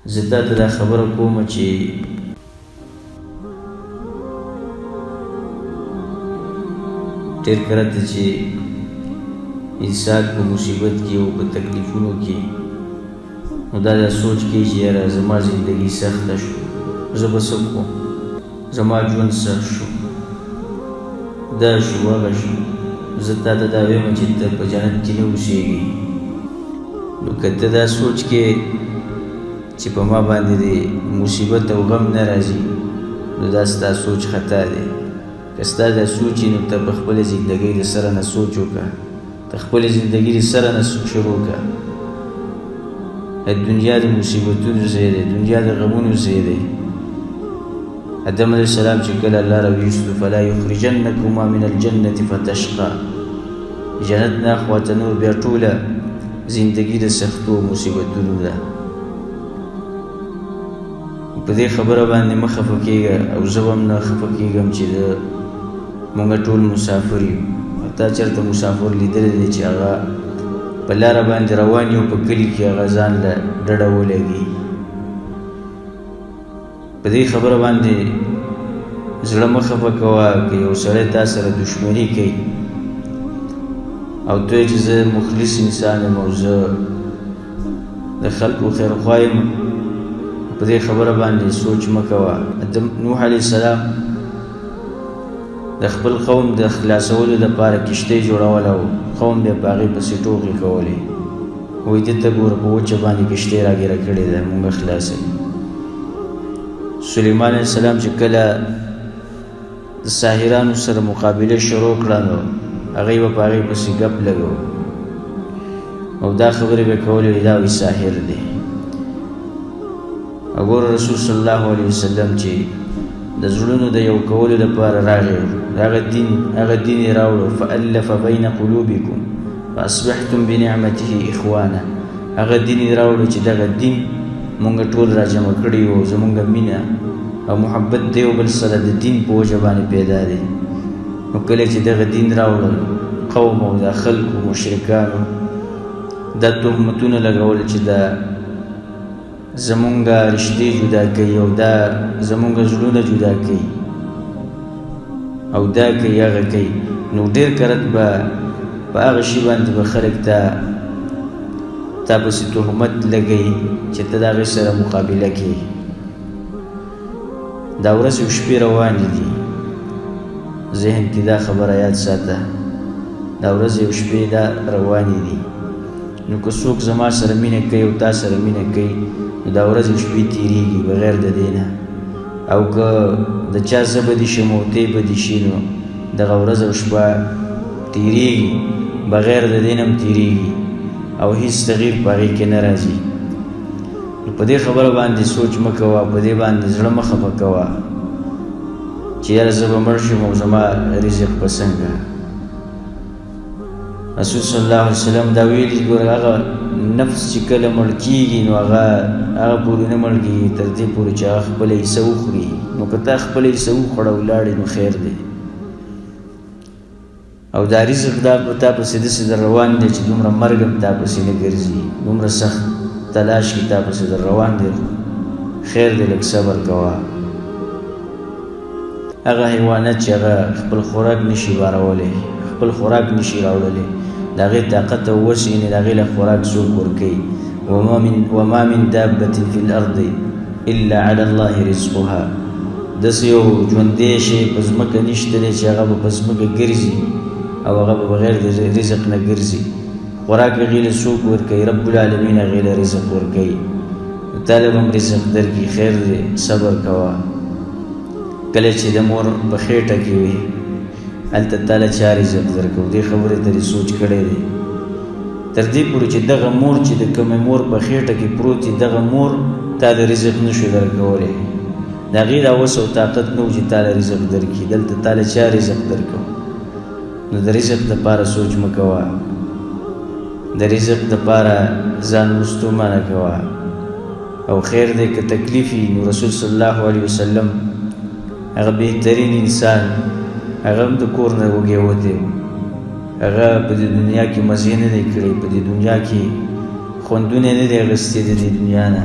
زه تا ته دا خبره کوم چې ډېر کله ته چې انسان په مصیبت کې او په تکلیفونو کې نو دا سوچ کوي چې یاره زما زندګي سخته شو، زه به څه کوم، زما ژوند سخت شو، دا شو هغه شو. زه تا ته دا وایم چې ته په جنت کې نه اوسېږي. نو که ته دا سوچ کې چې په ما باندې د مصیبت او غم نه راځي نو دا ستا سوچ خطا دی. که ستا دا سوچ نو ته په خپله زندګۍ د سره نه سوچ وکړه، ته خپلې زندګي د سره نه شروع کړه. دنیا د مصیبتونو ځای دی، دنیا د غمونو ځای دی. آدم علیه السلام چې کله الله راویستو فلا یخرجنکما من الجنة فتشقا، جنت نه اخواته نور بیا ټوله زندګي د سختو مصیبتونو ده. په دې خبره باندې مه خفه کېږه او زه هم نه خفه کېږم چې موږ ټول مسافر یو. تا چېرته مسافر لیدلی دی چې هغه په لاره باندې روان یو په کلي کې هغه ځان له ډډه ولګي؟ په دې خبره باندې زړه مه خفه کوه. که یو سړی تا سره دشمني کوي او ته چې زه مخلص انسان یم او زه د خلکو خیرخوا یم، په دې خبره باندې سوچ مه کوه. نوح علیه السلام د خپل قوم د خلاصولو لپاره کشتۍ جوړوله او قوم بیا په هغې پسې ټوکې کولې، وایي دې ته ګوره په وچه باندې کشتۍ راګیره کړې ده، مونږ خلاصوي. سلیمان علیه السلام چې کله د ساحرانو سره مقابله شروع کړه نو هغوی به په هغې پسې ګپ لګو او دا خبرې به کولې دا وایي ساحر دی. وګوره رسول صلی الله علیه وسلم چې د زړونو د یو کولو لپاره راغی، هغه دین یې راوړو. فألف بین قلوبکم فاصبحتم بنعمته اخوانا، هغه دین یې راوړو چې دغه دین مونږ ټول را جمع کړي وو. زمونږ مینه او محبت د یو بل سره د دین په وجه باندې پیدا دی. نو کله چې دغه دین راوړل قوم او دا خلکو مشرکانو دا تهمتونه لګول چې دا زمونږ رشتې جدا کوي او دا زمونږ زړونه جدا کوي او دا کوي هغه کوي، نو ډېر کرت به په هغه شي باندې به خلک تا پسې تهمت لګوي چې ته د هغې سره مقابله کوي. دا ورځې او شپې روانې دي، ذهن کې دا خبره یاد ساته، دا ورځې او شپې دا روانې دي. نو که څوک زما سره مینه کوي او تا سره مینه کوي نو دا ورځې او شپې تېرېږي بغیر د دې نه. او که د چا زه بدي شم او تی بدي شي نو دغه ورځ او شپه تېرېږي بغیر د دې نه هم تېرېږي او هیڅ تغییر په هغې کې نه راځي. نو په دې خبره باندې سوچ مه کوه، په دې باندې زړه مه خفه کوه چې یاره زه به مړ شم او زما رزق به څنګه. رسول صلی الله علیه وسلم دا ویلي ګوره هغه نفس چې کله مړ کېږي نو هغه پورې نه مړ کېږي تر دې پورې چې هغه خپله حصه وخوري. نو که تا خپله حصه وخوړه او لاړې نو خیر دی. او دا رزق دا په تا پسې داسې در روان دی چې دومره مرګ هم تا پسې نه ګرځي، دومره سخت تلاش کې تا پسې در روان دی. خیر دی لږ صبر کوه. هغه حیوانات چې هغه خپل خوراک نشي بارولی، خپل خوراک نشي راوړلی، د هغې طاقت او وس یعنې د هغې له خوراک څوک ورکوي. وما من دابة في الأرض إلا على الله رزقها، داسې یو ژوندی شی په ځمکه نشته دی چې هغه به په ځمکه ګرځي او هغه به بغیر د رزق نه ګرځي. خوراک هغې له څوک ورکوي؟ رب العالمین هغې له رزق ورکوي. تا له به هم رزق درکړي، خیر دی صبر کوه. کله چې د مور په خېټه کې وي هلته تا له چا رزق درکړو؟ دې خبرې ته دې سوچ کړی دی؟ تر دې پورې چې دغه مور چې د کومې مور په خېټه کې پروت دی دغه مور تا د رزق نشو درکولی، د هغې دا وس او طاقت نه و چې تا له رزق درکړي. دلته تا له چا رزق درکړو؟ نو د رزق دپاره سوچ مه کوه، د رزق دپاره ځان مستومانه کوه. او خیر دی که تکلیف وي نو رسول صلی الله علیه وسلم هغه بهترین انسان، هغه هم د کور نه وږی وتی و، هغه په دې دنیا کې مزې نه دی کړی، په دې دنیا کې خوندونه نه دی اخیستي د دې دنیا نه.